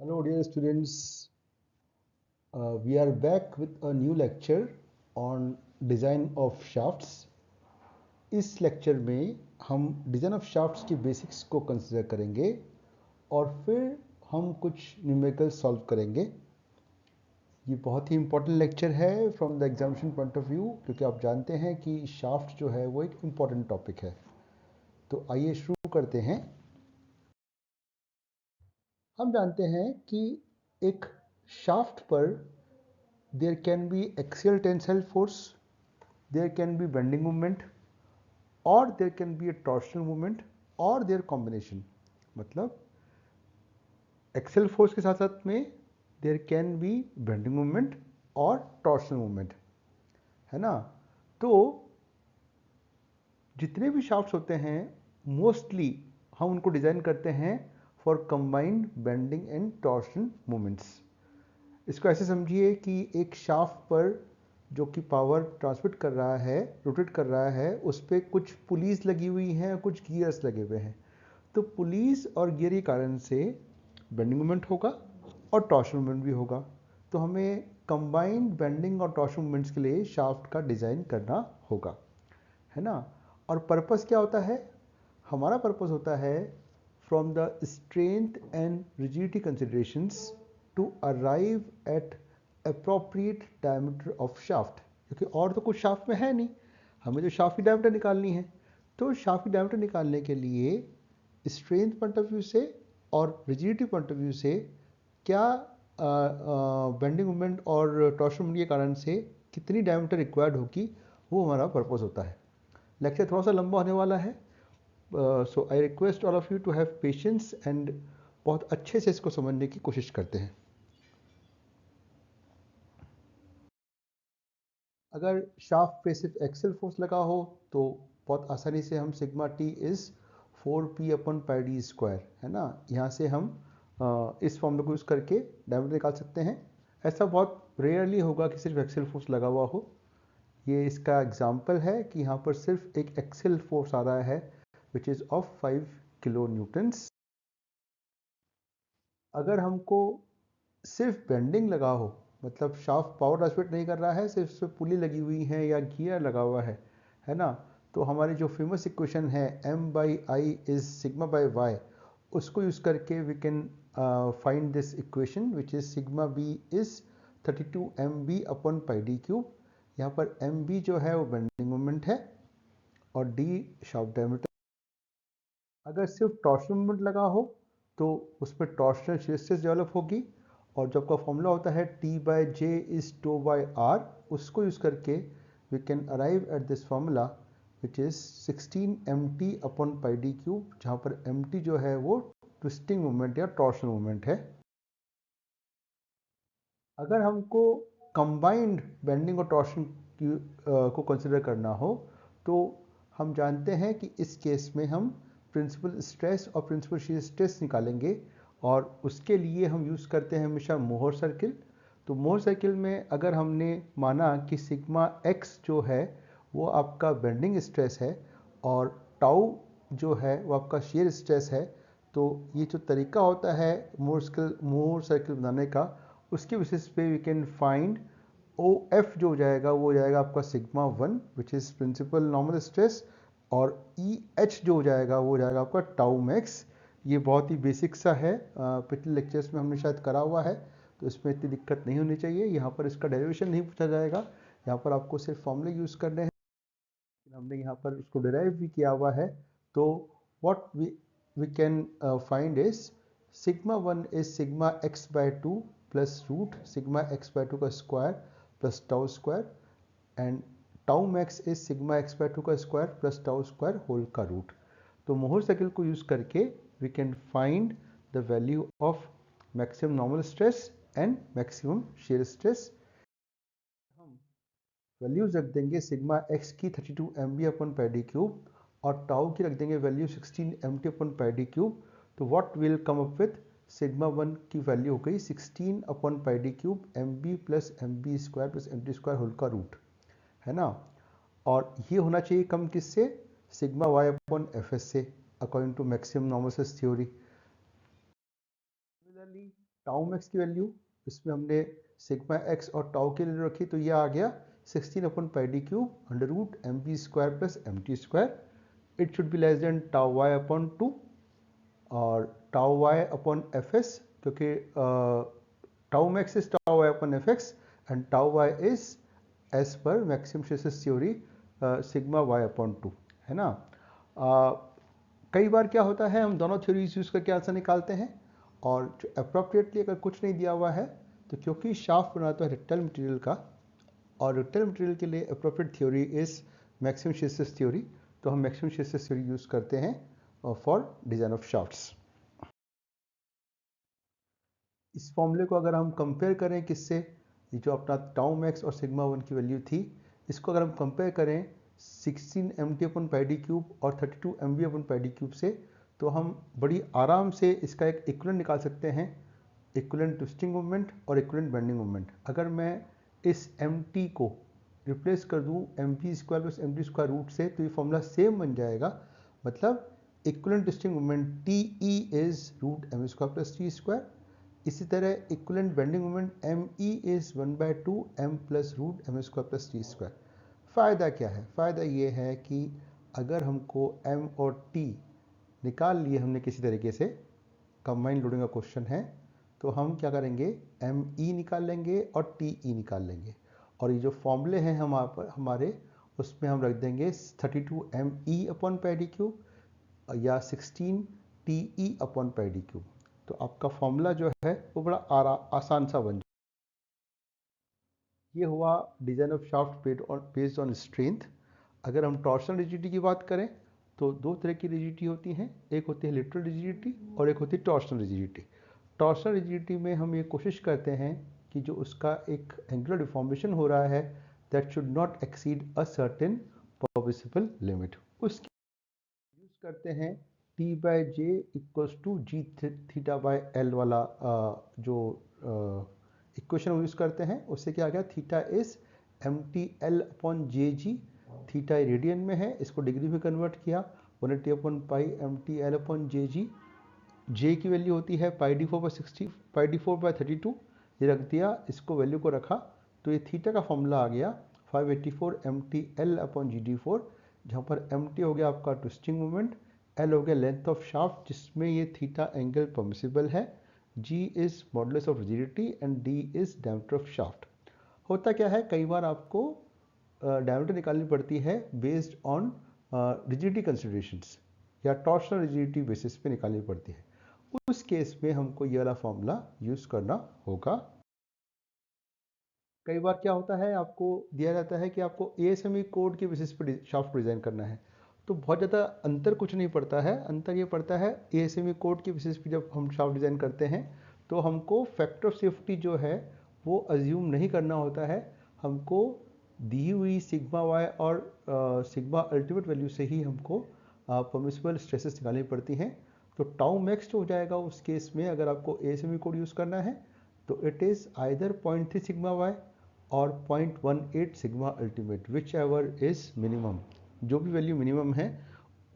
Hello dear students, we are back with a new lecture on design of shafts. इस lecture में हम design of shafts की basics को consider करेंगे और फिर हम कुछ न्यूमेरिकल सॉल्व करेंगे। ये बहुत ही इम्पोर्टेंट लेक्चर है from the examination point of view, क्योंकि आप जानते हैं कि शाफ्ट जो है वो एक इम्पॉर्टेंट टॉपिक है। तो आइए शुरू करते हैं। हम जानते हैं कि एक शाफ्ट पर there can be axial tensile force, there can be bending moment, or there can be a torsional moment or their combination। मतलब एक्सियल फोर्स के साथ साथ में there can be bending movement और टॉर्शनल मूवमेंट, है ना। तो जितने भी शाफ्ट्स होते हैं मोस्टली हम उनको डिज़ाइन करते हैं for combined bending and torsion movements. इसको ऐसे समझिए कि एक शाफ्ट पर जो कि पावर ट्रांसमिट कर रहा है, रोटेट कर रहा है, उस पर कुछ पुलीज लगी हुई हैं, कुछ गियर्स लगे हुए हैं। तो पुलीज और गियर के कारण से बेंडिंग मूवमेंट होगा और टॉर्शन मूवमेंट भी होगा। तो हमें कंबाइंड बेंडिंग और टॉर्शन मूवमेंट्स के लिए शाफ्ट का डिज़ाइन करना होगा, है ना। और पर्पस क्या होता है? हमारा पर्पस होता है from the strength and rigidity considerations to arrive at appropriate diameter of shaft, क्योंकि और तो कुछ शाफ्ट में है नहीं, हमें तो शाफ्ट की डायमीटर निकालनी है। तो शाफ्ट की डायमीटर निकालने के लिए स्ट्रेंथ पॉइंट ऑफ व्यू से और रिजिडिटी पॉइंट ऑफ व्यू से क्या बेंडिंग मूवमेंट और टॉर्शन मूवमेंट के कारण से कितनी डायमीटर रिक्वायर्ड होगी, वो हमारा पर्पस होता है। लेक्चर थोड़ा सा लंबा होने वाला है, so I request all of you to have patience and बहुत अच्छे से इसको समझने की कोशिश करते हैं। अगर शाफ्ट पे सिर्फ एक्सेल फोर्स लगा हो तो बहुत आसानी से हम सिग्मा टी इज़ 4p/πd², है ना। यहाँ से हम इस फॉर्मूला को यूज़ करके डायमीटर निकाल सकते हैं। ऐसा बहुत रेयरली होगा कि सिर्फ एक्सेल फोर्स लगा हुआ हो। ये इसका एग्जाम्पल है कि यहाँ पर सिर्फ एक एक्सेल फोर्स आ रहा है which is of 5 kilo Newton's. अगर हमको सिर्फ बेंडिंग लगा हो, मतलब शाफ्ट पावर ट्रांसमिट नहीं कर रहा है, सिर्फ उस पर पुली लगी हुई है या गियर लगा हुआ है ना, तो हमारी जो फेमस इक्वेशन है M/I is sigma by Y, उसको यूज़ करके we can find this equation which is sigma B is 32 mb/πd³। यहाँ पर mb जो है वो बेंडिंग मोमेंट है और d शाफ्ट डायमीटर। अगर सिर्फ टॉर्शनल मोमेंट लगा हो तो उसमें टॉर्शनल shear stress डेवलप होगी, और जो आपका फॉर्मूला होता है T/J is tau by R, उसको यूज़ करके we can arrive at this formula which is 16 mt/πd³, जहाँ पर mt जो है वो ट्विस्टिंग मोमेंट या टॉर्शनल मोमेंट है। अगर हमको कंबाइंड बेंडिंग और टॉर्शन को कंसिडर करना हो तो हम जानते हैं कि इस केस में हम प्रिंसिपल स्ट्रेस और प्रिंसिपल शीयर स्ट्रेस निकालेंगे, और उसके लिए हम यूज़ करते हैं हमेशा मोहर सर्किल। तो मोहर सर्किल में अगर हमने माना कि सिग्मा एक्स जो है वो आपका बेंडिंग स्ट्रेस है और टाउ जो है वो आपका शीयर स्ट्रेस है, तो ये जो तरीका होता है मोहर सर्किल बनाने का, उसके बेसिस पे we can find O F जो हो जाएगा वो हो जाएगा आपका sigma 1 which is principal normal stress, और ई एच जो हो जाएगा वो हो जाएगा आपका टाउ मैक्स। ये बहुत ही बेसिक सा है, पिछले लेक्चर्स में हमने शायद करा हुआ है, तो इसमें इतनी दिक्कत नहीं होनी चाहिए। यहाँ पर इसका डेरिवेशन नहीं पूछा जाएगा, यहाँ पर आपको सिर्फ फॉर्मूले यूज़ करने हैं। हमने यहाँ पर उसको डिराइव भी किया हुआ है। तो what we can find is sigma 1 is sigma x/2 plus root sigma x/2 का square plus tau square, and tau max is sigma x/2 का square plus tau square whole का रूट। तो मोहर सर्किल को use करके we can find the value of maximum normal stress and maximum shear stress. हम values रख देंगे sigma x की 32 mb/πd³ और टाउ की रख देंगे वैल्यू 16 mt/πd³। तो what will come up with sigma 1 की वैल्यू हो गई 16/πd³ mb plus mb square plus md square whole का रूट, है ना। और ये होना चाहिए कम किससे? सिग्मा y/fs से, according to maximum normal stress theory. Similarly tau max की वैल्यू इसमें हमने सिग्मा एक्स और टाउ के लिए रखी, तो ये आ गया 16 upon pi D cube under root M B square plus M T square. It should be less than tau Y upon 2 और tau Y upon F S, क्योंकि tau max is tau Y upon F X and tau Y is as per maximum stresses theory sigma Y upon 2, है ना। कई बार क्या होता है, हम दोनों थ्योरीज यूज करके आंसर निकालते हैं, और जो अप्रोप्रिएटली अगर कुछ नहीं दिया हुआ है तो क्योंकि शाफ्ट बनाता है रेक्टल मटेरियल का, और रेक्टल मटेरियल के लिए appropriate theory is maximum stresses theory, तो हम मैक्सिमम स्ट्रेसेस थ्योरी यूज करते हैं फॉर डिजाइन ऑफ शाफ्ट्स। इस फॉर्मूले को अगर हम कंपेयर करें किससे, ये जो अपना टाउ मैक्स और सिग्मा वन की वैल्यू थी, इसको अगर हम कंपेयर करें 16 एम टी अपन पाई डी क्यूब और 32 एम बी अपन पाई डी क्यूब से, तो हम बड़ी आराम से इसका एक इक्विवेलेंट निकाल सकते हैं, इक्विवेलेंट ट्विस्टिंग मोमेंट और इक्विवेलेंट बेंडिंग मोमेंट। अगर मैं इस एम टी को रिप्लेस कर दूं M B square plus M T square root से, तो ये फॉर्मूला सेम बन जाएगा, मतलब equivalent twisting moment T E is root M square plus T square. इसी तरह equivalent bending moment M E is 1/2 M plus root M square plus T square. फ़ायदा क्या है? फ़ायदा ये है कि अगर हमको एम और टी निकाल लिए हमने किसी तरीके से, कंबाइंड लोडिंग का क्वेश्चन है, तो हम क्या करेंगे, एम ई निकाल लेंगे और टी ई निकाल लेंगे, और ये जो फॉर्मूले हैं हमारे उसमें हम रख देंगे 32 M E upon pi D cube या 16 T E upon pi D cube. तो आपका फॉर्मूला जो है वो बड़ा आसान सा बन जाए। ये हुआ design of shaft based on strength. अगर हम टॉर्शनल रिजिडिटी की बात करें तो दो तरह की रिजिडिटी होती हैं, एक होती है लिटरल रिजिडिटी और एक होती है टॉर्शनल रिजिडिटी। टॉर्शनल रिजिडिटी में हम ये कोशिश करते हैं कि जो उसका एक एंगुलर डिफॉर्मेशन हो रहा है that should not exceed a certain permissible limit, उसकी यूज करते हैं T by J equals to G theta by L वाला जो इक्वेशन हम यूज़ करते हैं। उससे क्या आ गया, theta is M T L upon J G, theta radian में है, इसको डिग्री में कन्वर्ट किया 180 upon pi M T L upon J G. J की वैल्यू होती है पाई डी 4/60, पाई डी 4/32, ये रख दिया, इसको वैल्यू को रखा, तो ये थीटा का फॉर्मूला आ गया 584 M T L upon G D 4, जहाँ पर एम टी हो गया आपका ट्विस्टिंग मोमेंट, एल हो गया लेंथ ऑफ शाफ्ट जिसमें ये थीटा एंगल परमिसिबल है, G is modulus of rigidity and D is diameter of shaft. होता क्या है, कई बार आपको डायमीटर निकालनी पड़ती है बेस्ड ऑन रिजिडिटी कंसिडरेशंस या टॉर्शनल रिजिडिटी बेसिस पे निकालनी पड़ती है, उस केस में हमको ये वाला फॉर्मूला यूज करना होगा। कई बार क्या होता है, आपको दिया जाता है कि आपको एएसएमई कोड के बेसिस पर शाफ्ट डिज़ाइन करना है, तो बहुत ज़्यादा अंतर कुछ नहीं पड़ता है। अंतर ये पड़ता है एएसएमई कोड के बेसिस पर जब हम शाफ्ट डिज़ाइन करते हैं तो हमको फैक्टर ऑफ सेफ्टी जो है वो अज्यूम नहीं करना होता है, हमको दी हुई सिग्मा वाई और सिग्मा अल्टीमेट वैल्यू से ही हमको परमिसिबल स्ट्रेसेस निकालनी पड़ती हैं। तो टाउ मैक्स जो हो जाएगा उस केस में अगर आपको एएसएमई कोड यूज़ करना है तो it is either 0.3 sigma Y और 0.18 sigma ultimate, whichever is minimum. जो भी वैल्यू मिनिमम है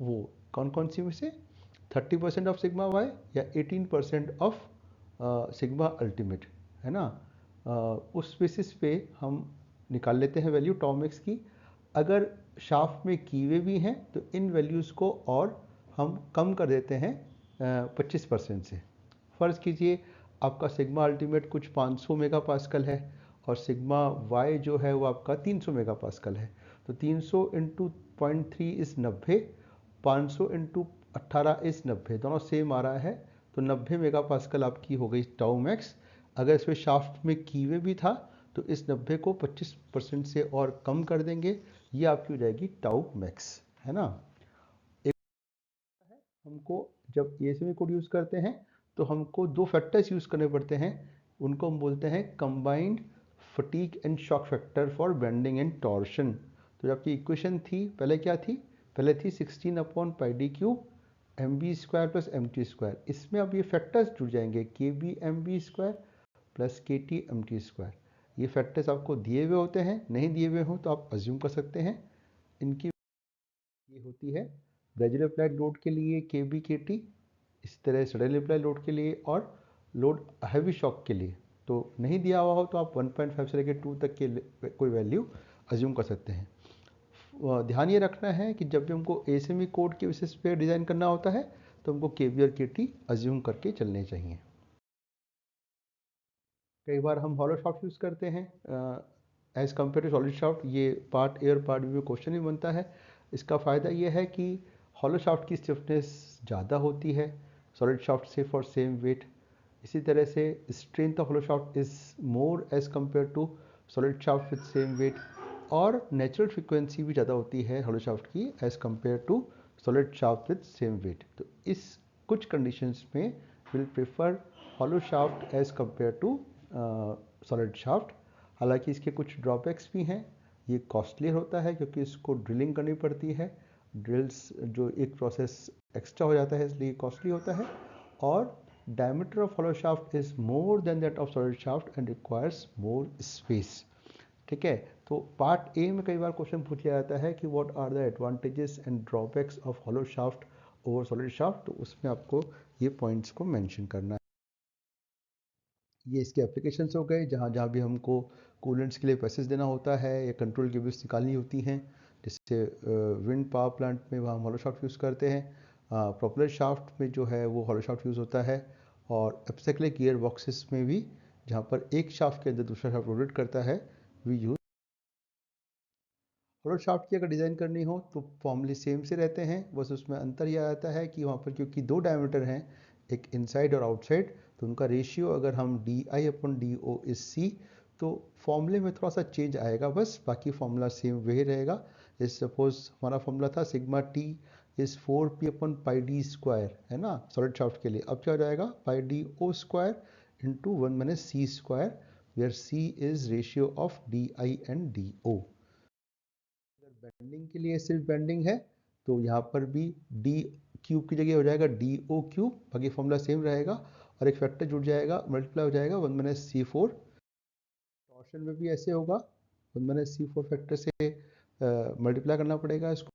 वो कौन कौन सी में से 30% ऑफ सिग्मा वाई या 18% ऑफ सिग्मा अल्टीमेट, है ना। उस बेसिस पे हम निकाल लेते हैं वैल्यू टॉमिक्स की। अगर शाफ्ट में कीवे भी हैं तो इन वैल्यूज़ को और हम कम कर देते हैं 25% से। फ़र्ज़ कीजिए आपका सिग्मा अल्टीमेट कुछ 500 मेगा पास्कल है और सिग्मा वाई जो है वो आपका 300 मेगा पास्कल है, तो 300 इंटू 0.3 इस 90, 500 इंटू 18 इस 90, दोनों सेम आ रहा है, तो 90 मेगा पास्कल आपकी हो गई टाउ मैक्स। अगर इसमें शाफ्ट में कीवे भी था तो इस 90 को 25% से और कम कर देंगे, ये आपकी हो जाएगी टाउ मैक्स, है ना। एक हमको जब एएसएमई कोड यूज़ करते हैं तो हमको दो फैक्टर्स यूज़ करने पड़ते हैं, उनको हम बोलते हैं combined fatigue and shock factor for bending and torsion. तो आपकी इक्वेशन थी पहले क्या थी, पहले थी 16 upon pi D cube M B square plus M T square, इसमें अब ये फैक्टर्स जुड़ जाएंगे K B M B square plus K T M T square. ये फैक्टर्स आपको दिए हुए होते हैं, नहीं दिए हुए हों तो आप अज्यूम कर सकते हैं। इनकी ये होती है ब्रेजिल अप्लाइड लोड के लिए के बी के टी, इस तरह सडनली अप्लाइड लोड के लिए और लोड हैवी शॉक के लिए। तो नहीं दिया हुआ हो तो आप 1.5 से लेकर 2 तक के कोई वैल्यू अज्यूम कर सकते हैं। ध्यान ये रखना है कि जब भी हमको एएसएमई कोड के बेसिस पे डिज़ाइन करना होता है तो हमको केवी और केटी अज्यूम करके चलने चाहिए। कई बार हम हॉलो शाफ्ट यूज़ करते हैं as compare to solid shaft. ये पार्ट ए और पार्ट बी में क्वेश्चन भी बनता है। इसका फ़ायदा ये है कि हॉलो शाफ्ट की स्टिफनेस ज़्यादा होती है सॉलिड शाफ्ट से फॉर सेम वेट। इसी तरह से strength of hollow shaft is more as compare to solid shaft with same weight, और नेचुरल फ्रिक्वेंसी भी ज़्यादा होती है हॉलो शाफ्ट की as compare to solid shaft with same weight. तो इस कुछ कंडीशंस में will prefer hollow shaft as compare to solid shaft. हालांकि इसके कुछ ड्रॉबैक्स भी हैं। ये कॉस्टली होता है क्योंकि इसको ड्रिलिंग करनी पड़ती है। ड्रिल्स जो एक प्रोसेस एक्स्ट्रा हो जाता है इसलिए कॉस्टली होता है। और diameter of hollow shaft is more than that of solid shaft and requires more space। ठीक है, तो पार्ट ए में कई बार क्वेश्चन पूछ लिया जाता है कि what are the advantages and drawbacks of hollow shaft over solid shaft, तो उसमें आपको ये पॉइंट्स को मेंशन करना है। ये इसके एप्लीकेशंस हो गए जहाँ जहाँ भी हमको कूलेंट्स के लिए पैसेज देना होता है या कंट्रोल की बिल्स निकालनी होती हैं, जैसे विंड पावर प्लांट में वहाँ हम हॉलो शाफ्ट यूज़ करते हैं। प्रोपेलर शाफ्ट में जो है वो हॉलो शाफ्ट यूज़ होता है। और एब्सेक्टली गियर बॉक्सेस में भी जहाँ पर एक शाफ्ट के अंदर दूसरा शाफ्ट रोटेट करता है वी यूज हॉलो शाफ्ट की। अगर डिज़ाइन करनी हो तो फॉर्मूले सेम से रहते हैं, बस उसमें अंतर यह आता है कि वहाँ पर क्योंकि दो डायमीटर हैं, एक इनसाइड और आउटसाइड, तो उनका रेशियो अगर हम D I upon D O is C, तो फॉर्मूले में थोड़ा सा चेंज आएगा बस, बाकी फॉर्मूला सेम वही रहेगा। जैसे सपोज हमारा फॉर्मूला था sigma T is 4 P upon pi D square, है ना, सॉलिड शाफ्ट के लिए। अब क्या हो जाएगा, pi D O square into 1 - c² where C is ratio of D I and D O. Bending के लिए सिर्फ बेंडिंग है तो यहाँ पर भी डी क्यूब की जगह हो जाएगा डी ओ क्यूब, बाकी फॉर्मूला सेम रहेगा और एक फैक्टर जुड़ जाएगा, मल्टीप्लाई हो जाएगा 1 - c4। टॉर्शन में भी ऐसे होगा, 1 - c4 फैक्टर से मल्टीप्लाई करना पड़ेगा इसको।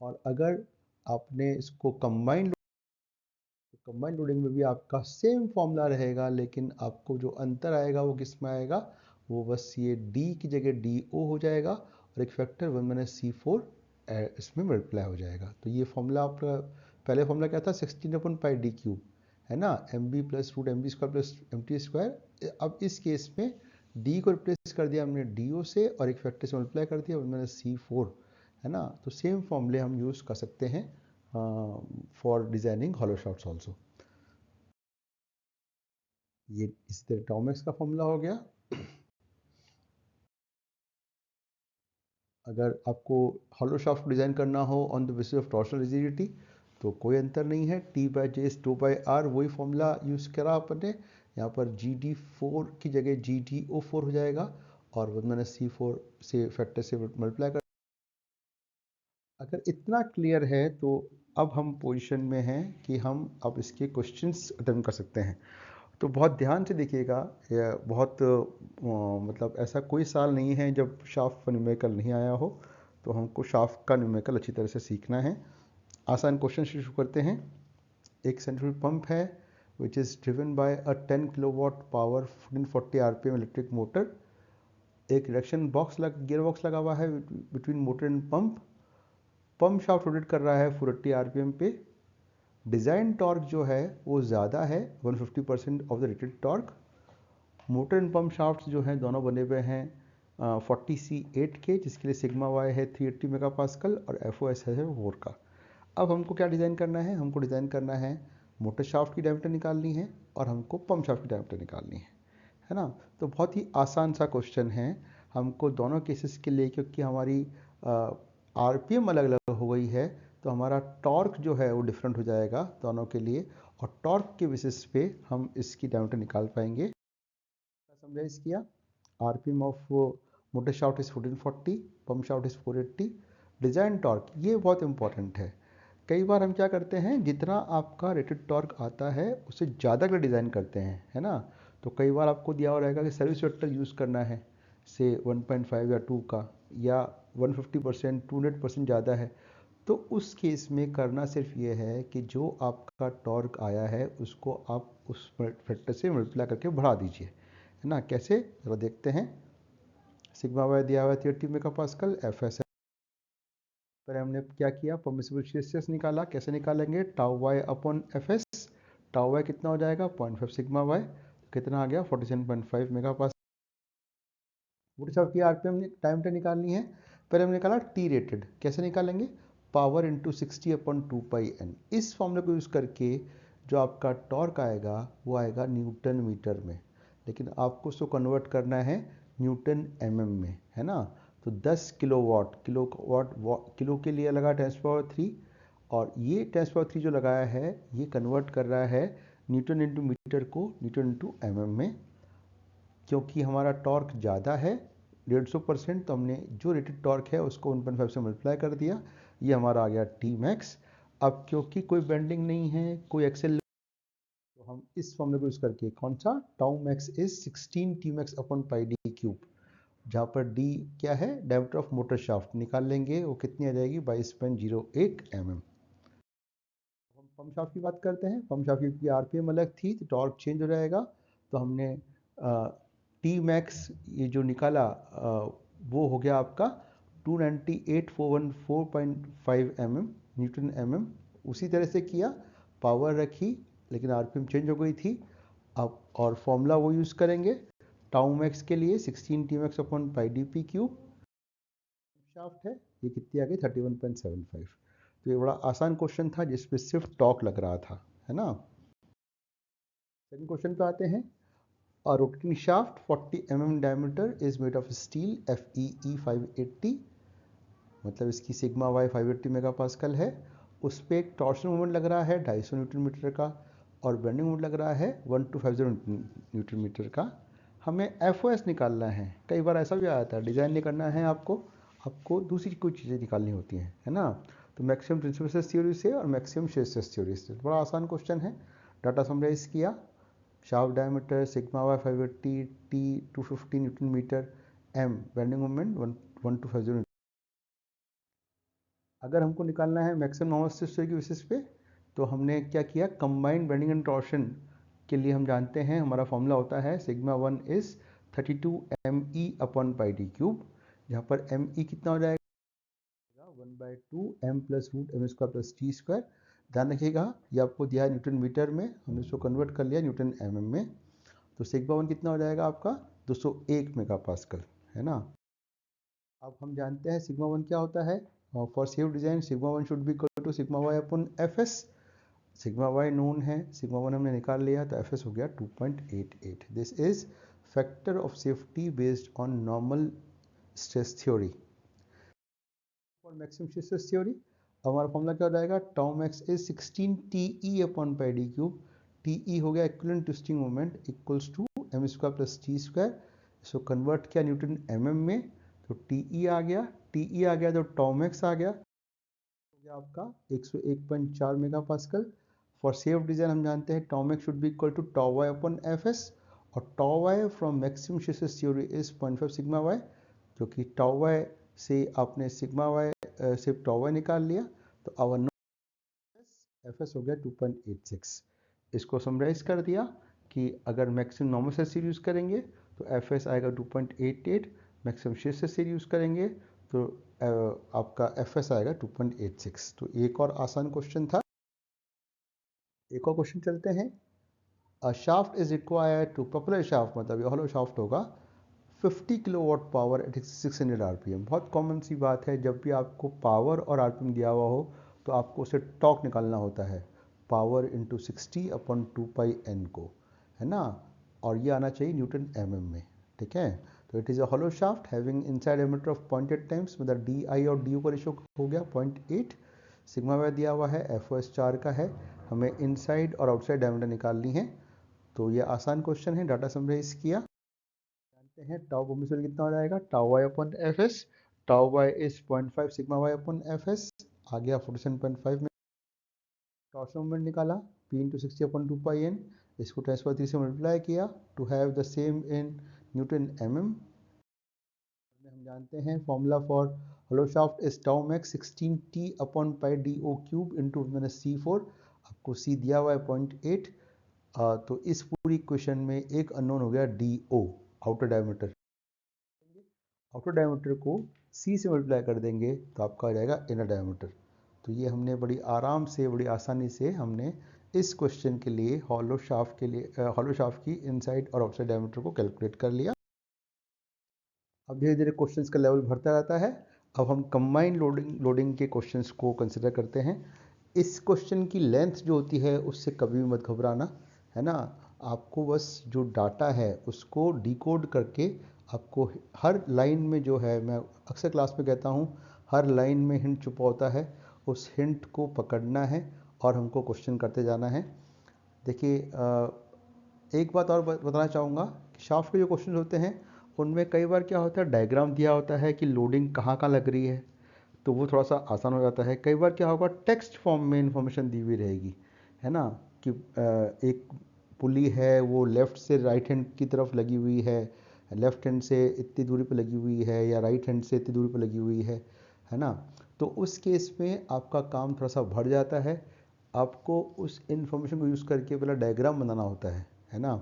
और अगर आपने इसको कंबाइन लोडिंग में भी आपका सेम फॉर्मूला रहेगा, लेकिन आपको जो अंतर आएगा वो किस में आएगा, वो बस ये d की जगह डी ओ हो जाएगा और एक फैक्टर 1 - c4 इसमें मल्टीप्लाई हो जाएगा। तो ये फॉर्मूला आप पहले फॉर्मूला क्या था 16/πd³ है ना, M B plus root M B square plus M T square. अब इस केस में d को रिप्लेस कर दिया हमने डी ओ से और एक फैक्टर से मल्टीप्लाई कर दिया 1 - c4, है ना। तो सेम फॉर्मूले हम यूज़ कर सकते हैं for designing hollow shafts also. ये इस तरह टॉमेक्स का फॉर्मूला हो गया। अगर आपको हॉलो शाफ्ट डिज़ाइन करना हो on the basis of torsional rigidity तो कोई अंतर नहीं है, T/J 2/R वही फॉर्मूला यूज़ करा आपने। यहाँ पर GD4 की जगह GDO4 हो जाएगा और 1 - c4 से फैक्टर से मल्टीप्लाई कर। अगर इतना क्लियर है तो अब हम पोजीशन में हैं कि हम अब इसके क्वेश्चंस अटेम्प्ट कर सकते हैं। तो बहुत ध्यान से देखिएगा, बहुत मतलब ऐसा कोई साल नहीं है जब शाफ्ट का न्यूमेरिकल नहीं आया हो, तो हमको शाफ्ट का न्यूमेरिकल अच्छी तरह से सीखना है। आसान क्वेश्चन से शुरू करते हैं। एक सेंट्रिफ्यूगल पंप है which is driven by a 10 kilowatt power 1440 RPM electric motor. एक रिडक्शन गियर बॉक्स लगा हुआ है between motor and pump shaft rotate कर रहा है 480 आरपीएम पे। डिज़ाइन टॉर्क जो है वो ज़्यादा है 150% of the rated torque. Motor and pump shaft जो हैं दोनों बने हुए हैं 40C8 के, जिसके लिए सिग्मा वाई है 380 मेगापास्कल और FOS है 4 का। अब हमको क्या डिज़ाइन करना है, हमको डिज़ाइन करना है मोटर शाफ्ट की डायमीटर निकालनी है और हमको पंप शाफ्ट की डायमीटर निकालनी है ना। तो बहुत ही आसान सा क्वेश्चन है हमको दोनों केसेस के लिए, क्योंकि हमारी RPM अलग अलग हो गई है तो हमारा टॉर्क जो है वो डिफरेंट हो जाएगा दोनों के लिए, और टॉर्क के बेसिस पे हम इसकी डायमीटर निकाल पाएंगे। समराइज किया, RPM of motor shaft is 1440, pump shaft is 480। Design torque ये बहुत इंपॉर्टेंट है। कई बार हम क्या करते हैं, जितना आपका रेटेड टॉर्क आता है उससे ज़्यादा का डिज़ाइन करते हैं, है ना। तो कई बार आपको दिया हो रहेगा कि सर्विस वेक्टर यूज़ करना है से 1.5 या 2 का, या 150% 200% ज़्यादा है, तो उस केस में करना सिर्फ ये है कि जो आपका टॉर्क आया है उसको आप उस फैक्टर से मल्टीप्लाई करके बढ़ा दीजिए, है ना। कैसे, जरा देखते हैं। सिग्मा वाई दिया हुआ है 30 मेगा पास्कल, एफ एस पर हमने क्या किया, परमिसिबल शियर स्ट्रेस निकाला। कैसे निकालेंगे, tau Y upon F S. Tau Y कितना हो जाएगा 0.5 सिग्मा वाई, कितना आ गया 47.5 मेगा पास्कल। वुड साहब की आरपीएम टाइम पे निकालनी है। पहले हमने निकाला टी रेटेड, कैसे निकालेंगे, power into 60 upon 2 pi N. इस फॉर्मूले को यूज़ करके जो आपका टॉर्क आएगा वो आएगा न्यूटन मीटर में, लेकिन आपको उसको कन्वर्ट करना है न्यूटन एमएम में, है ना। तो 10 किलोवाट, किलो के लिए लगा 10⁻³ और ये 10⁻³ जो लगाया है ये कन्वर्ट कर रहा है न्यूटन इंटू मीटर को न्यूटन इंटू एमएम में। क्योंकि हमारा टॉर्क ज़्यादा है 150%, तो हमने जो रेटेड टॉर्क है उसको 1.5 से मल्टीप्लाई कर दिया, ये हमारा आ गया टी मैक्स। अब क्योंकि कोई बेंडिंग नहीं है, कोई एक्सेल, तो हम इस फॉर्मूले को यूज़ करके, कौन सा, tau max is 16 T max upon pi D cube, जहाँ पर डी क्या है, डायमीटर ऑफ मोटर शाफ्ट, निकाल लेंगे वो कितनी आ जाएगी 22.08 mm। हम पंप शाफ्ट की बात करते हैं। पंप शाफ्ट की आरपीएम अलग थी तो टॉर्क चेंज हो जाएगा, तो हमने टी मैक्स ये जो निकाला वो हो गया आपका 298,414.5 mm न्यूटन mm। उसी तरह से किया, पावर रखी लेकिन आरपीएम चेंज हो गई थी। अब और फॉर्मूला वो यूज़ करेंगे टाउ मैक्स के लिए 16 T max upon pi D P cube. Shaft है ये कितनी आ गई 31.75। तो ये बड़ा आसान क्वेश्चन था जिसपे सिर्फ टॉक लग रहा था, है ना। सेकंड क्वेश्चन पे आते हैं। A rotating shaft 40 mm diameter is made of steel FEE 580, मतलब इसकी सिग्मा वाई 580 मेगा पास्कल है। उस पर एक टॉर्शन मोमेंट लग रहा है 250 न्यूटन मीटर का और बेंडिंग मोमेंट लग रहा है 1250 न्यूटन मीटर का। हमें एफ ओ एस निकालना है। कई बार ऐसा भी आता है, डिज़ाइन नहीं करना है आपको, आपको दूसरी कोई चीज़ें निकालनी होती हैं, है ना। तो मैक्सिमम प्रिंसिपल स्ट्रेस थ्योरी से और मैक्सिमम शियर स्ट्रेस थ्योरी से, बड़ा आसान क्वेश्चन है। डाटा समराइज किया, shaft diameter sigma Y 580, T 250 newton metre, M bending moment 1250। अगर हमको निकालना है मैक्सिमम नॉर्मल स्ट्रेस की बेसिस पे, तो हमने क्या किया, कंबाइंड बेंडिंग एंड टॉर्शन के लिए हम जानते हैं हमारा फॉर्मूला होता है sigma 1 is 32 ME upon pi D cube, जहाँ पर ME कितना हो जाएगा 1/2 m plus root M square plus T square. ध्यान रखिएगा ये आपको दिया है न्यूटन मीटर में, हमने इसको कन्वर्ट कर लिया न्यूटन mm में। तो सिग्मा 1 कितना हो जाएगा आपका 201 मेगा पास्कल, है ना। अब हम जानते हैं सिग्मा 1 क्या होता है। For safe design sigma 1 should be equal to sigma Y upon F S. Sigma Y known है, सिग्मा 1 हमने निकाल लिया, तो एफ एस हो गया 2.88। This is factor of safety based on normal stress theory for maximum stress theory. हमारा formula क्या हो जाएगा, tau max is 16 T E upon pi D cube. T E हो गया equivalent twisting moment equals to M square plus T square. इसको convert किया newton M M में, तो टी ई आ गया, टी ई आ गया तो टाउ मैक्स आ गया, हो गया आपका 101.4 mega pascal. For safe design हम जानते हैं tau max should be equal to tau Y upon F S, और tau Y from maximum stress theory is 0.5 sigma Y, जो कि टाउ वाई से आपने सिग्मा वाई से टाउ वाई निकाल लिया, तो आवर एफ एस हो गया 2.86। इसको समराइज कर दिया कि अगर मैक्सिमम नॉर्मल स्ट्रेस यूज़ करेंगे तो एफ एस आएगा 2.88, मैक्सिमम शियर स्ट्रेस यूज़ करेंगे तो आपका एफ एस आएगा 2.86। तो एक और आसान क्वेश्चन था। एक और क्वेश्चन चलते हैं। A shaft is required to popular shaft, मतलब ये हॉलो शाफ्ट होगा, 50 किलोवाट पावर एट 600 आरपीएम। बहुत कॉमन सी बात है, जब भी आपको पावर और आरपीएम दिया हुआ हो तो आपको उसे टॉर्क निकालना होता है, power into 60 upon 2 pi N को, है ना। और ये आना चाहिए न्यूटन एमएम में, ठीक है। तो it is a hollow shaft having inside diameter of 0.8 times, मतलब डी आई और डी यू का रेशो हो गया 0.8। सिग्मा वाई दिया हुआ है, एफ ओ एस 4 का है, हमें इनसाइड और आउटसाइड डायमीटर निकालनी है। तो ये आसान क्वेश्चन है, डाटा समराइज किया, जानते हैं टाउ परमिशन कितना हो जाएगा, tau Y upon F S. Tau Y is 0.5 sigma Y upon F S, आ गया 47.5 में। टॉर्शन मोमेंट निकाला, P into 60 upon 2 pi N, इसको 10⁻³ से मल्टीप्लाई किया to have the same in newton M M. हम जानते हैं formula for hollow shaft is tau max 16t/π/do³ into -c4, आपको c दिया हुआ है 0.8। तो इस पूरी इक्वेशन में एक अननोन हो गया do, outer diameter. Outer diameter को c से मल्टीप्लाई कर देंगे तो आपका आ जाएगा इनर डायमीटर। तो ये हमने बड़ी आराम से, बड़ी आसानी से हमने इस क्वेश्चन के लिए हॉलो शाफ्ट की इनसाइड और आउटसाइड डायमीटर को कैलकुलेट कर लिया। अब धीरे धीरे क्वेश्चंस का लेवल बढ़ता रहता है। अब हम कंबाइंड लोडिंग के क्वेश्चंस को कंसिडर करते हैं। इस क्वेश्चन की लेंथ जो होती है उससे कभी भी मत घबराना, है ना। आपको बस जो डाटा है उसको डिकोड करके आपको हर लाइन में जो है, मैं अक्सर क्लास में कहता हूँ, हर लाइन में हिंट छुपा होता है, उस हिंट को पकड़ना है और हमको क्वेश्चन करते जाना है। देखिए, एक बात और बताना चाहूँगा कि शाफ्ट के जो क्वेश्चन होते हैं उनमें कई बार क्या होता है, डायग्राम दिया होता है कि लोडिंग कहाँ कहाँ लग रही है, तो वो थोड़ा सा आसान हो जाता है। कई बार क्या होगा, टेक्स्ट फॉर्म में इंफॉर्मेशन दी हुई रहेगी, है ना, कि एक पुली है वो लेफ़्ट से राइट हैंड की तरफ लगी हुई है, लेफ़्ट हैंड से इतनी दूरी पर लगी हुई है या राइट हैंड से इतनी दूरी पर लगी हुई है ना। तो उस केस में आपका काम थोड़ा सा बढ़ जाता है। आपको उस इंफॉर्मेशन को यूज़ करके पहले डायग्राम बनाना होता है ना।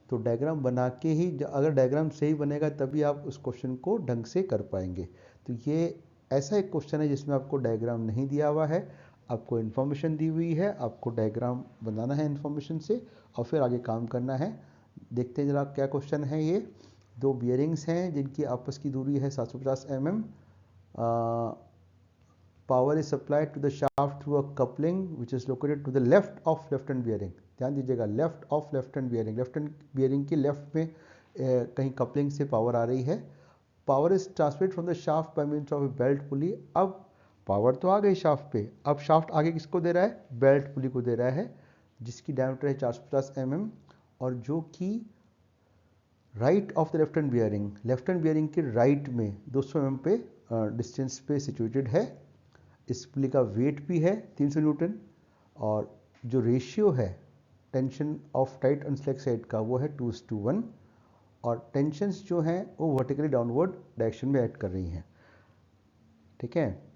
तो डायग्राम बना के ही, अगर डायग्राम सही बनेगा तभी आप उस क्वेश्चन को ढंग से कर पाएंगे। तो ये ऐसा एक क्वेश्चन है जिसमें आपको डायग्राम नहीं दिया हुआ है, आपको इन्फॉर्मेशन दी हुई है, आपको डायग्राम बनाना है इन्फॉर्मेशन से और फिर आगे काम करना है। देखते हैं जरा क्या क्वेश्चन है ये। दो बियरिंग्स हैं जिनकी आपस की दूरी है 750 mm। Power is supplied to the shaft through a coupling which is located to the left of left hand bearing. ध्यान दीजिएगा, left of left hand bearing, left hand bearing की लेफ्ट में कहीं कपलिंग से पावर आ रही है। Power is transmitted from the shaft by means of a belt pulley. अब पावर तो आ गई शाफ्ट पे, अब शाफ्ट आगे किसको दे रहा है, बेल्ट पुली को दे रहा है, जिसकी डायमीटर है 450 mm और जो कि right of the left hand bearing, left hand bearing के राइट में 200 mm पे डिस्टेंस पे सिचुएटेड है। इस पुली का वेट भी है 300 न्यूटन और जो रेशियो है tension of tight and slack side का वो है 2:1 और टेंशन्स जो हैं वो वर्टिकली डाउनवर्ड डायरेक्शन में एक्ट कर रही हैं। ठीक है।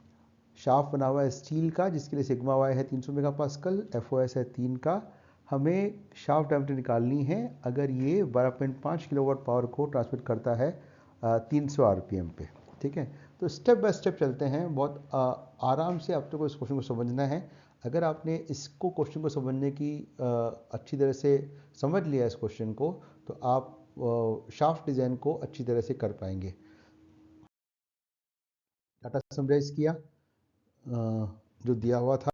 शाफ्ट बना हुआ है स्टील का जिसके लिए सिग्मा वाई है 300 मेगापास्कल, एफओएस है 3 का। हमें शाफ्ट डायमीटर निकालनी है अगर ये 12.5 किलोवाट पावर को ट्रांसमिट करता है 300 आरपीएम पे। ठीक है। तो स्टेप बाय स्टेप चलते हैं, बहुत आराम से आप लोग को इस क्वेश्चन को समझना है। अगर आपने इसको क्वेश्चन को समझने की अच्छी तरह से समझ लिया इस क्वेश्चन को, तो आप शाफ्ट डिज़ाइन को अच्छी तरह से कर पाएंगे। डाटा समराइज किया जो दिया हुआ था।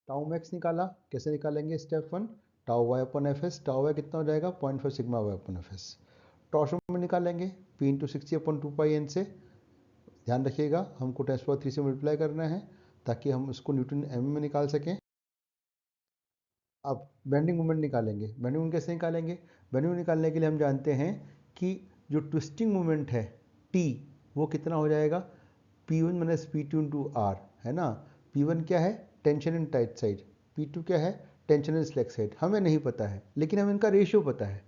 टाउ मैक्स निकाला, कैसे निकालेंगे, स्टेप 1, टाउ वाई अपन एफ एस। टाउ वाई कितना हो जाएगा, 0.5 सिग्मा वाई अपन एफ एस। टॉर्शन में निकालेंगे पी इंटू 60/2πn से। ध्यान रखिएगा हमको 10⁻³ से मल्टीप्लाई करना है ताकि हम उसको न्यूटन एम में निकाल सकें। अब बेंडिंग मोमेंट निकालेंगे। बेंडिंग मोमेंट कैसे निकालेंगे, बेंडिंग मोमेंट निकालने के लिए हम जानते हैं कि जो ट्विस्टिंग मोमेंट है टी, वो कितना हो जाएगा, P1 - P2 इंटू आर, है ना। P1 क्या है, tension in tight side, P2 क्या है, टेंशन इन स्लैक साइड। हमें नहीं पता है लेकिन हमें इनका रेशियो पता है।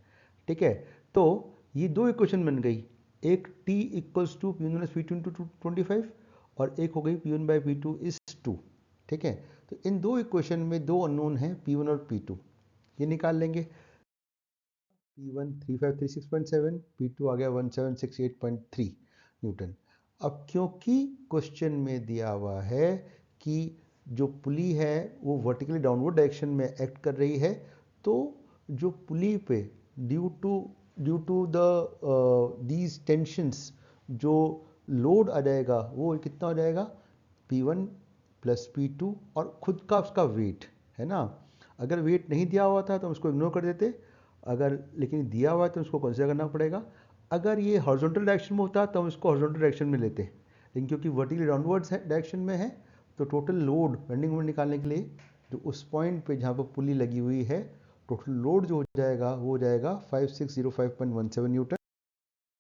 ठीक है। तो ये दो इक्वेशन बन गई, एक T equals to P1 - P2 into 25 और एक हो गई P1/P2 इज 2। ठीक है। तो इन दो इक्वेशन में दो अननोन हैं P1 और P2, ये निकाल लेंगे। P1 3536.7, P2 आ गया 1768.3 न्यूटन। अब क्योंकि क्वेश्चन में दिया हुआ है कि जो पुली है वो वर्टिकली डाउनवर्ड डायरेक्शन में एक्ट कर रही है, तो जो पुली पे due to the these tensions जो लोड आ जाएगा वो कितना हो जाएगा, P1 + P2 और खुद का उसका वेट, है ना। अगर वेट नहीं दिया हुआ था तो हम उसको इग्नोर कर देते, अगर लेकिन दिया हुआ है तो उसको कंसिडर करना पड़ेगा। अगर ये हॉरिजॉन्टल डायरेक्शन में होता तो हम इसको हॉरिजॉन्टल डायरेक्शन में लेते, लेकिन क्योंकि वर्टिकली डाउनवर्ड्स डायरेक्शन में है तो टोटल लोड बेंडिंग मोमेंट निकालने के लिए जो उस पॉइंट पे जहाँ पर पुली लगी हुई है, टोटल लोड जो हो जाएगा वो हो जाएगा 5605.17 न्यूटन।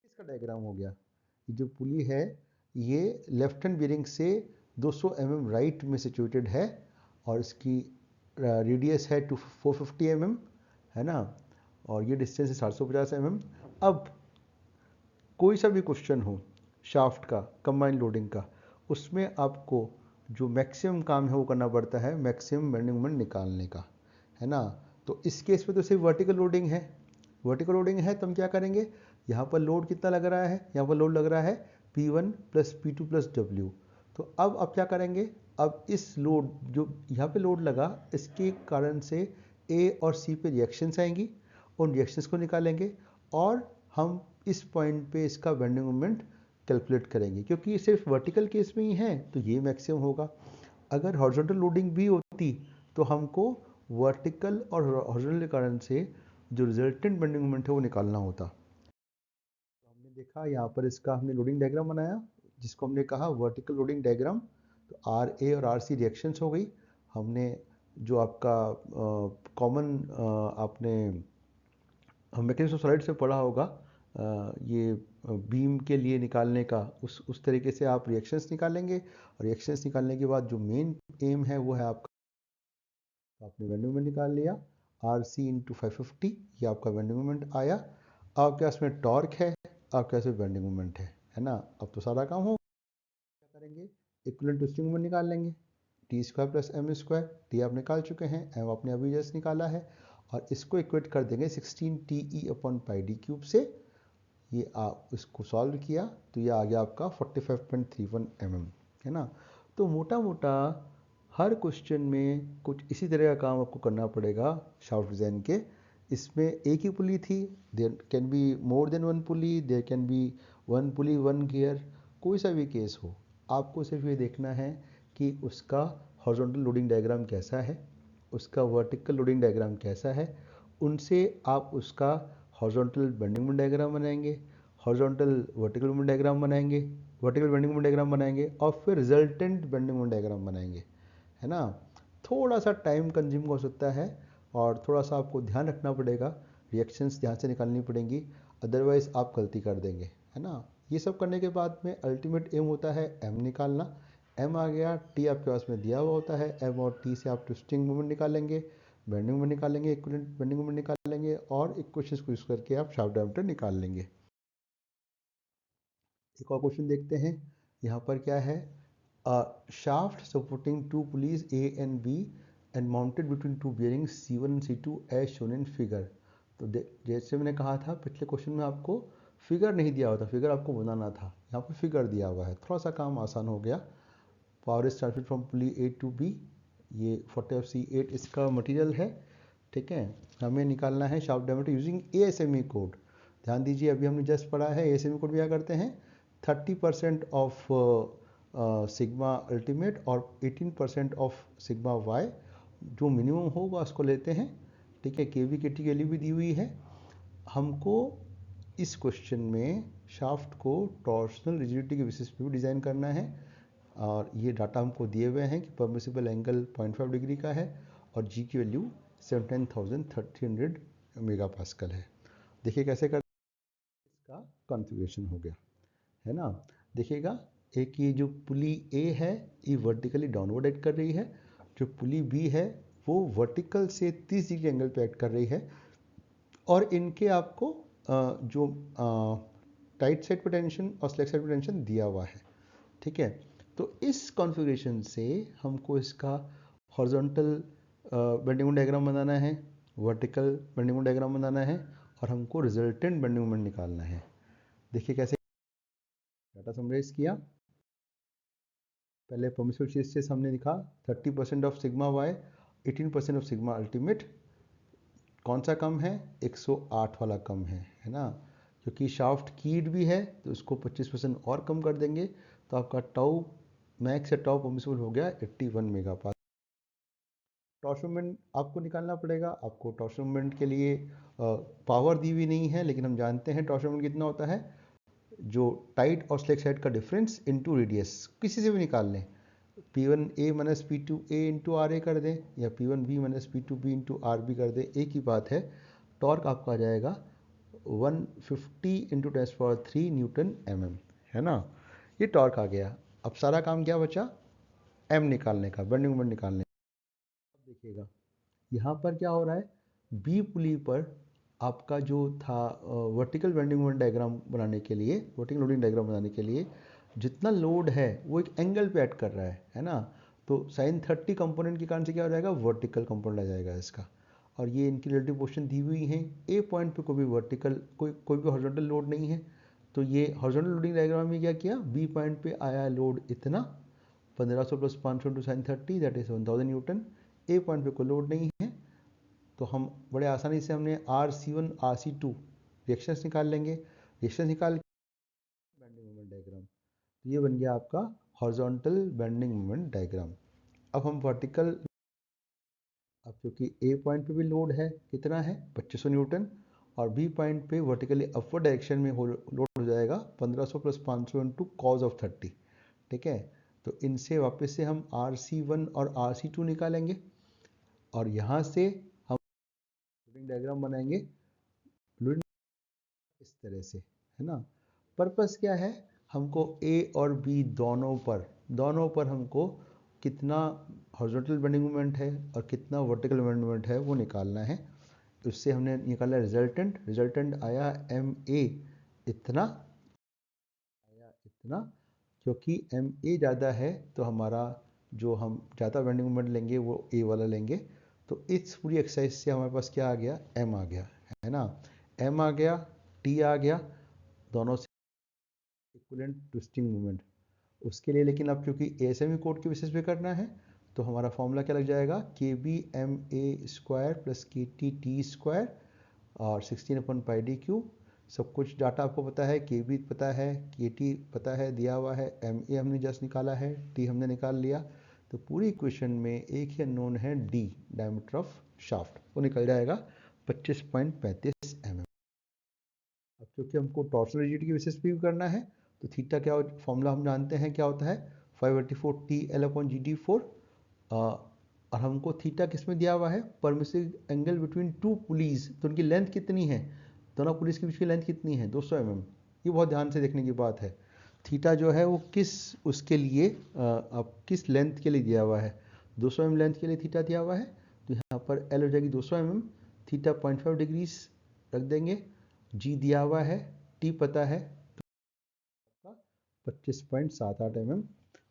इसका डायग्राम हो गया। ये जो पुली है ये लेफ्ट हैंड बियरिंग से 200 mm राइट में सिचुएटेड है और इसकी रेडियस है 450 mm, है ना, और ये डिस्टेंस है 750 mm। अब कोई सा भी क्वेश्चन हो, शाफ्ट का कंबाइंड लोडिंग का, उसमें आपको जो मैक्सिमम काम है वो करना पड़ता है मैक्सिमम बेंडिंग मोमेंट निकालने का, है ना। तो इस केस में तो सिर्फ वर्टिकल लोडिंग है, वर्टिकल लोडिंग है तो हम क्या करेंगे, यहाँ पर लोड कितना लग रहा है, यहाँ पर लोड लग रहा है P1 plus P2 plus W। तो अब आप क्या करेंगे, अब इस लोड जो यहाँ पे लोड लगा इसके कारण से A और C पे रिएक्शंस आएंगी, उन रिएक्शंस को निकालेंगे और हम इस पॉइंट पे इसका बेंडिंग मोमेंट कैलकुलेट करेंगे, क्योंकि ये सिर्फ वर्टिकल केस में ही है तो ये मैक्सिमम होगा। अगर हॉरिजॉन्टल लोडिंग भी होती तो हमको वर्टिकल और हॉरिजॉन्टल के कारण से जो रिजल्टेंट बेंडिंग मोमेंट है वो निकालना होता। तो हमने देखा यहाँ पर इसका हमने लोडिंग डायग्राम बनाया जिसको हमने कहा वर्टिकल लोडिंग डायग्राम। तो आर ए और आर सी रिएक्शंस हो गई। हमने जो आपका कॉमन आपने मैकेनिक्स ऑफ सॉलिड से पढ़ा होगा ये बीम के लिए निकालने का, उस तरीके से आप रिएक्शंस निकालेंगे और रिएक्शंस निकालने के बाद जो मेन एम है वो है आपका, आपने बेंडिंग मोमेंट निकाल लिया आर सी इंटू 550, ये आपका बेंडिंग मोमेंट आया। आपके पास में टॉर्क है, आपके पास में बेंडिंग मोमेंट है ना। अब तो सारा काम हो, क्या करेंगे, इक्विवेलेंट ट्विस्टिंग मोमेंट निकाल लेंगे, T square plus M square, T आप निकाल चुके हैं, एम आपने अभी जस्ट निकाला है, और इसको इक्वेट कर देंगे 16 T E upon pi D cube से। ये आप इसको सॉल्व किया तो ये आ गया आपका 45.31 mm, है ना। तो मोटा मोटा हर क्वेश्चन में कुछ इसी तरह का काम आपको करना पड़ेगा शाफ्ट डिज़ाइन के। इसमें एक ही पुली थी, there can be more than one pulley, there can be one pulley one gear, कोई सा भी केस हो, आपको सिर्फ ये देखना है कि उसका हॉरिजॉन्टल लोडिंग डायग्राम कैसा है, उसका वर्टिकल लोडिंग डायग्राम कैसा है, उनसे आप उसका हॉरिजॉन्टल बेंडिंग मोमेंट डायग्राम बनाएंगे, हॉरिजॉन्टल वर्टिकल मोमेंट डायग्राम बनाएंगे, वर्टिकल बेंडिंग मोमेंट डायग्राम बनाएंगे और फिर रिजल्टेंट बेंडिंग मोमेंट डायग्राम बनाएंगे, है ना। थोड़ा सा टाइम कंज्यूम हो सकता है और थोड़ा सा आपको ध्यान रखना पड़ेगा, रिएक्शंस ध्यान से निकालनी पड़ेंगी, अदरवाइज आप गलती कर देंगे, है ना। ये सब करने के बाद में अल्टीमेट एम होता है एम निकालना। एम आ गया, टी आपके पास में दिया हुआ होता है, एम और टी से आप ट्विस्टिंग मोमेंट निकालेंगे, बेंडिंग मोमेंट निकालेंगे, इक्विवेलेंट बेंडिंग मोमेंट निकालेंगे और इक्वेशंस को यूज करके आप शाफ्ट डायमीटर निकाल लेंगे। एक और क्वेश्चन देखते हैं, यहाँ पर क्या है, shaft supporting two pulleys A and B and mounted between two bearings C1 and C2 as shown in figure। तो जैसे मैंने कहा था पिछले क्वेश्चन में आपको फिगर नहीं दिया हुआ था, फिगर आपको बनाना था, यहाँ पर फिगर दिया हुआ है, थोड़ा सा काम आसान हो गया। Power is transferred from pulley A to B, ये 40C8 इसका मटेरियल है, ठीक है। हमें निकालना है shaft diameter using ASME code. ध्यान दीजिए अभी हमने जस्ट पढ़ा है ASME कोड क्या करते हैं, 30% ऑफ सिग्मा अल्टीमेट और 18% ऑफ सिग्मा वाई, जो मिनिमम होगा उसको लेते हैं, ठीक है। के वी के टी के लिए भी दी हुई है। हमको इस क्वेश्चन में शाफ्ट को टॉर्सनल रिजिडिटी के बेसिस पे भी डिज़ाइन करना है और ये डाटा हमको दिए हुए हैं कि परमिसिबल एंगल 0.5 डिग्री का है और जी की वैल्यू 17,300 मेगा पास्कल है। देखिए कैसे कर, इसका कॉन्फ़िगरेशन हो गया, है ना। देखिएगा एक ये जो पुली ए है ये वर्टिकली डाउनवर्ड एक्ट कर रही है, जो पुली बी है वो वर्टिकल से 30 डिग्री एंगल पे एक्ट कर रही है और इनके आपको जो टाइट साइड पे टेंशन और स्लैक साइड पे टेंशन दिया हुआ है, ठीक है। तो इस कॉन्फ़िगरेशन से हमको इसका हॉरिजॉन्टल बेंडिंग मोमेंट डायग्राम बनाना है, वर्टिकल बेंडिंग मोमेंट डायग्राम बनाना है और हमको रिजल्टेंट बेंडिंग मोमेंट निकालना है। देखिए कैसे डाटा समराइज किया, पहले परमिसिबल शीयर स्ट्रेस हमने लिखा 30% of sigma Y, 18% of sigma ultimate, कौन सा कम है, 108 वाला कम है ना। क्योंकि शाफ्ट कीड भी है तो उसको 25% और कम कर देंगे तो आपका टाउ मैक्स या टाउ परमिसिबल हो गया 81 मेगा पास्कल। टॉर्शन मोमेंट आपको निकालना पड़ेगा, आपको टॉर्शन मोमेंट के लिए पावर दी हुई नहीं है लेकिन हम जानते हैं टॉर्शन मोमेंट कितना होता है, जो टाइट और स्लेक साइड का डिफरेंस इनटू रेडियस, किसी से भी निकाल लें, P1A minus P2A into R A कर दें या P1B minus P2B into R B कर दें, एक ही बात है। टॉर्क आपका आ जाएगा 150 इंटू 10⁻³ न्यूटन mm, है ना। ये टॉर्क आ गया। अब सारा काम क्या बचा, m निकालने का, बेंडिंग मोमेंट निकालने का। अब देखिएगा यहाँ पर क्या हो रहा है, बी पुली पर आपका जो था वर्टिकल बेंडिंग मोमेंट डायग्राम बनाने के लिए, वर्टिकल लोडिंग डायग्राम बनाने के लिए जितना लोड है वो एक एंगल पे ऐड कर रहा है ना। तो sin 30 कंपोनेंट के कारण से क्या हो जाएगा, वर्टिकल कंपोनेंट आ जाएगा इसका। और ये इनकी रिलेटिव पोजीशन दी हुई है, ए पॉइंट पे कोई भी वर्टिकल कोई भी हॉरिजॉन्टल लोड नहीं है। तो ये हॉरिजॉन्टल लोडिंग डायग्राम में क्या किया, बी पॉइंट पे आया लोड इतना 1500 plus 500 into sin 30 that is 1000 Newton. A point पे कोई लोड नहीं है, तो हम बड़े आसानी से हमने RC1 RC2 रिएक्शंस निकाल लेंगे। रिएक्शंस निकाल बेंडिंग मोमेंट डायग्राम, तो ये बन गया आपका हॉरिजॉन्टल बेंडिंग मोमेंट डायग्राम। अब हम वर्टिकल, अब क्योंकि ए पॉइंट पे भी लोड है कितना है 2500 न्यूटन, और बी पॉइंट पे वर्टिकली अपवर्ड डायरेक्शन में लोड हो जाएगा 1500 प्लस 500 इंटू कॉज ऑफ 30। ठीक है, तो इनसे वापस से हम RC1 और RC2 निकालेंगे, और यहाँ से हम लोडिंग डायग्राम बनाएंगे लोडिंग इस तरह से, है ना। पर्पस क्या है, हमको ए और बी दोनों पर हमको कितना हॉरिजॉन्टल बेंडिंग मोमेंट है और कितना वर्टिकल बेंडिंग मोमेंट है वो निकालना है। उससे हमने निकाला रिजल्टेंट आया MA इतना, क्योंकि MA ज़्यादा है तो हमारा जो हम ज़्यादा बेंडिंग मोमेंट लेंगे वो A वाला लेंगे। तो इस पूरी एक्सरसाइज से हमारे पास क्या आ गया, M आ गया, है ना। M आ गया, T आ गया, दोनों से इक्विवेलेंट ट्विस्टिंग मोमेंट। उसके लिए लेकिन अब क्योंकि ASME कोड के बेसिस पे करना है, तो हमारा फॉर्मूला क्या लग जाएगा, KB_MA² प्लस KT_T² और 16/πd3। सब कुछ डाटा आपको पता है, KB पता है, KT पता है दिया हुआ है, MA हमने जस्ट निकाला है, T हमने निकाल लिया। तो पूरी इक्वेशन में एक ही अननोन है D, डायमीटर ऑफ शाफ्ट, वो निकल जाएगा 25.35 mm। अब क्योंकि हमको टॉर्सनल रिजिडिटी के बेसिस पे भी करना है, तो थीटा क्या फॉर्मूला हम जानते हैं क्या होता है, 584 TL/GD4। और हमको थीटा किस में दिया हुआ है, permissive angle between two pulleys, तो उनकी लेंथ कितनी है, दोनों पुलिस के बीच की लेंथ कितनी है, 200 mm। ये बहुत ध्यान से देखने की बात है। थीटा जो है वो किस उसके लिए अब किस लेंथ के लिए दिया हुआ है, 200 mm लेंथ के लिए थीटा दिया हुआ है। तो यहाँ पर L हो जाएगी 200 mm, थीटा 0.5 डिग्रीज रख देंगे, G दिया हुआ है, T पता है, 25.78 mm।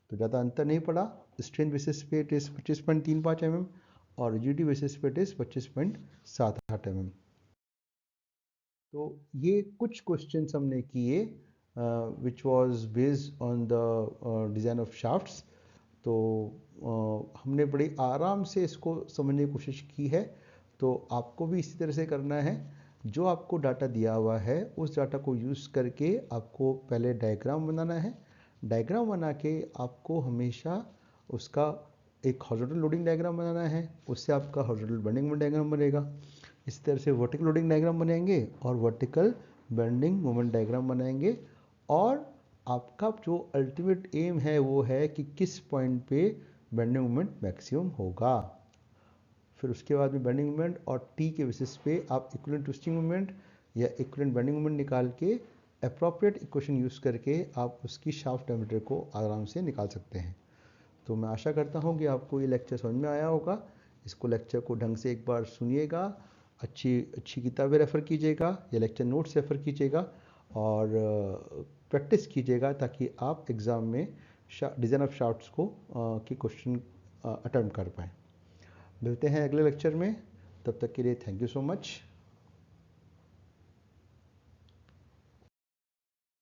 तो ज़्यादा अंतर नहीं पड़ा, स्ट्रेंथ बेसिस पे इट इज़ 25.35 mm और रिजिडिटी बेसिस पे इट इज़ 25.78 mm। तो ये कुछ क्वेश्चंस हमने किए which was based on the design of shafts. तो हमने बड़ी आराम से इसको समझने की कोशिश की है। तो आपको भी इसी तरह से करना है, जो आपको डाटा दिया हुआ है उस डाटा को यूज़ करके आपको पहले डायग्राम बनाना है। डायग्राम बना के आपको हमेशा उसका एक हॉरिजॉन्टल लोडिंग डायग्राम बनाना है, उससे आपका हॉरिजॉन्टल बेंडिंग मोमेंट डायग्राम बनेगा। इस तरह से वर्टिकल लोडिंग डायग्राम बनाएंगे और वर्टिकल बेंडिंग मोमेंट डायग्राम बनाएंगे, और आपका जो अल्टीमेट एम है वो है कि किस पॉइंट पे बेंडिंग मोमेंट मैक्सिमम होगा। फिर उसके बाद में बेंडिंग मोमेंट और टी के बेसिस पे आप इक्विवेलेंट ट्विस्टिंग मोमेंट या इक्विवेलेंट बेंडिंग मोमेंट निकाल के अप्रोप्रिएट इक्वेशन यूज़ करके आप उसकी शाफ्ट डायमीटर को आराम से निकाल सकते हैं। तो मैं आशा करता हूँ कि आपको ये लेक्चर समझ में आया होगा। इसको लेक्चर को ढंग से एक बार सुनिएगा, अच्छी अच्छी किताबें रेफ़र कीजिएगा या लेक्चर नोट्स रेफ़र कीजिएगा और प्रैक्टिस कीजिएगा, ताकि आप एग्ज़ाम में डिज़ाइन ऑफ शाफ्ट्स को की क्वेश्चन अटेम्प्ट कर पाएँ। मिलते हैं अगले लेक्चर में, तब तक के लिए थैंक यू सो मच।